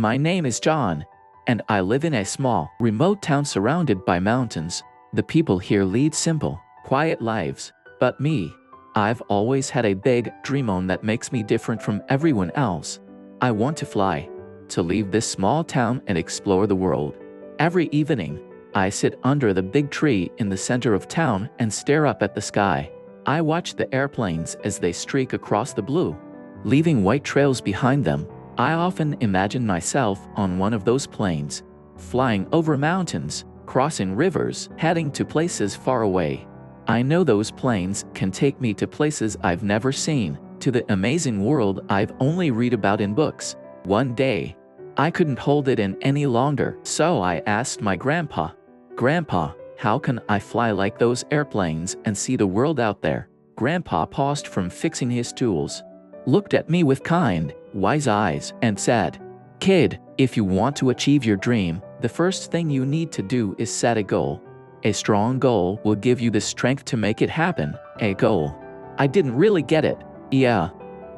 My name is John, and I live in a small, remote town surrounded by mountains. The people here lead simple, quiet lives. But me, I've always had a big dream on that makes me different from everyone else. I want to fly, to leave this small town and explore the world. Every evening, I sit under the big tree in the center of town and stare up at the sky. I watch the airplanes as they streak across the blue, leaving white trails behind them. I often imagine myself on one of those planes, flying over mountains, crossing rivers, heading to places far away. I know those planes can take me to places I've never seen, to the amazing world I've only read about in books. One day, I couldn't hold it in any longer, so I asked my grandpa, "Grandpa, how can I fly like those airplanes and see the world out there?" Grandpa paused from fixing his tools, looked at me with kind, wise eyes, and said, "Kid, if you want to achieve your dream, the first thing you need to do is set a goal. A strong goal will give you the strength to make it happen." A goal. I didn't really get it. "Yeah."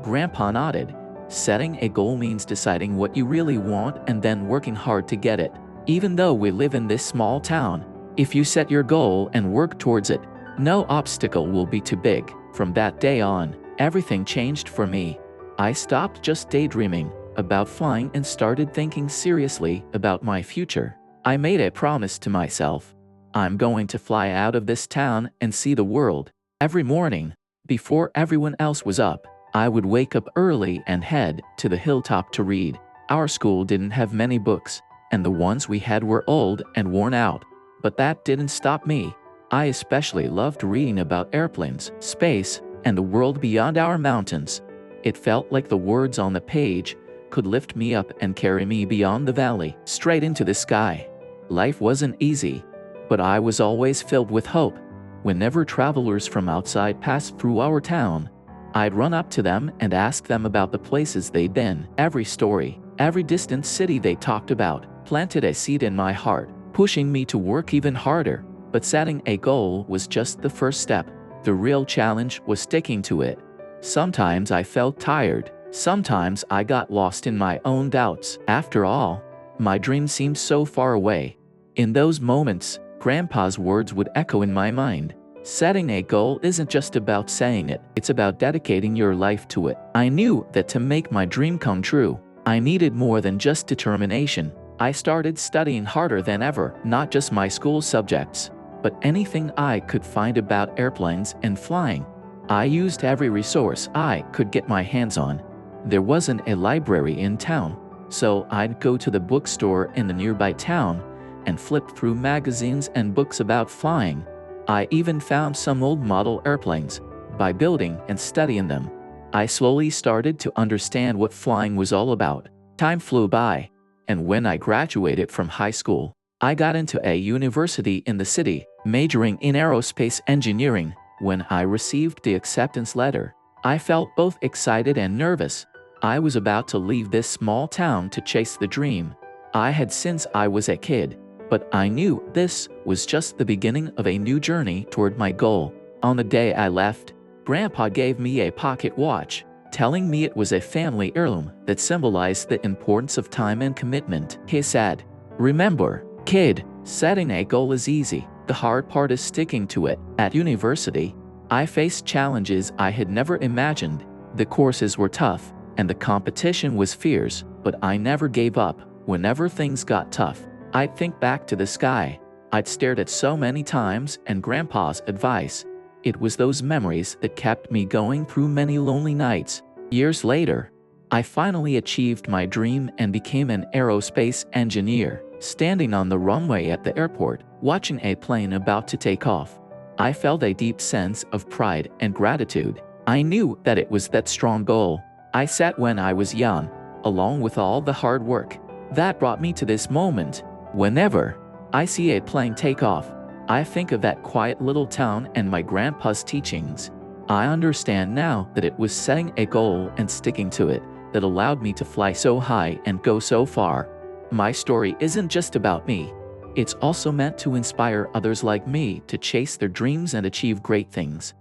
Grandpa nodded. "Setting a goal means deciding what you really want and then working hard to get it. Even though we live in this small town, if you set your goal and work towards it, no obstacle will be too big." From that day on, everything changed for me. I stopped just daydreaming about flying and started thinking seriously about my future. I made a promise to myself. I'm going to fly out of this town and see the world. Every morning, before everyone else was up, I would wake up early and head to the hilltop to read. Our school didn't have many books, and the ones we had were old and worn out. But that didn't stop me. I especially loved reading about airplanes, space, and the world beyond our mountains. It felt like the words on the page could lift me up and carry me beyond the valley, straight into the sky. Life wasn't easy, but I was always filled with hope. Whenever travelers from outside passed through our town, I'd run up to them and ask them about the places they'd been. Every story, every distant city they talked about, planted a seed in my heart, pushing me to work even harder. But setting a goal was just the first step. The real challenge was sticking to it. Sometimes I felt tired. Sometimes I got lost in my own doubts. After all, my dream seemed so far away. In those moments, Grandpa's words would echo in my mind. Setting a goal isn't just about saying it, it's about dedicating your life to it. I knew that to make my dream come true, I needed more than just determination. I started studying harder than ever, not just my school subjects, but anything I could find about airplanes and flying. I used every resource I could get my hands on. There wasn't a library in town, so I'd go to the bookstore in the nearby town and flip through magazines and books about flying. I even found some old model airplanes. By building and studying them, I slowly started to understand what flying was all about. Time flew by, and when I graduated from high school, I got into a university in the city, majoring in aerospace engineering. When I received the acceptance letter, I felt both excited and nervous. I was about to leave this small town to chase the dream I had since I was a kid. But I knew this was just the beginning of a new journey toward my goal. On the day I left, Grandpa gave me a pocket watch, telling me it was a family heirloom that symbolized the importance of time and commitment. He said, "Remember, kid, setting a goal is easy. The hard part is sticking to it." At university, I faced challenges I had never imagined. The courses were tough, and the competition was fierce, but I never gave up. Whenever things got tough, I'd think back to the sky I'd stared at so many times and Grandpa's advice. It was those memories that kept me going through many lonely nights. Years later, I finally achieved my dream and became an aerospace engineer. Standing on the runway at the airport, watching a plane about to take off, I felt a deep sense of pride and gratitude. I knew that it was that strong goal I set when I was young, along with all the hard work, that brought me to this moment. Whenever I see a plane take off, I think of that quiet little town and my grandpa's teachings. I understand now that it was setting a goal and sticking to it that allowed me to fly so high and go so far. My story isn't just about me. It's also meant to inspire others like me to chase their dreams and achieve great things.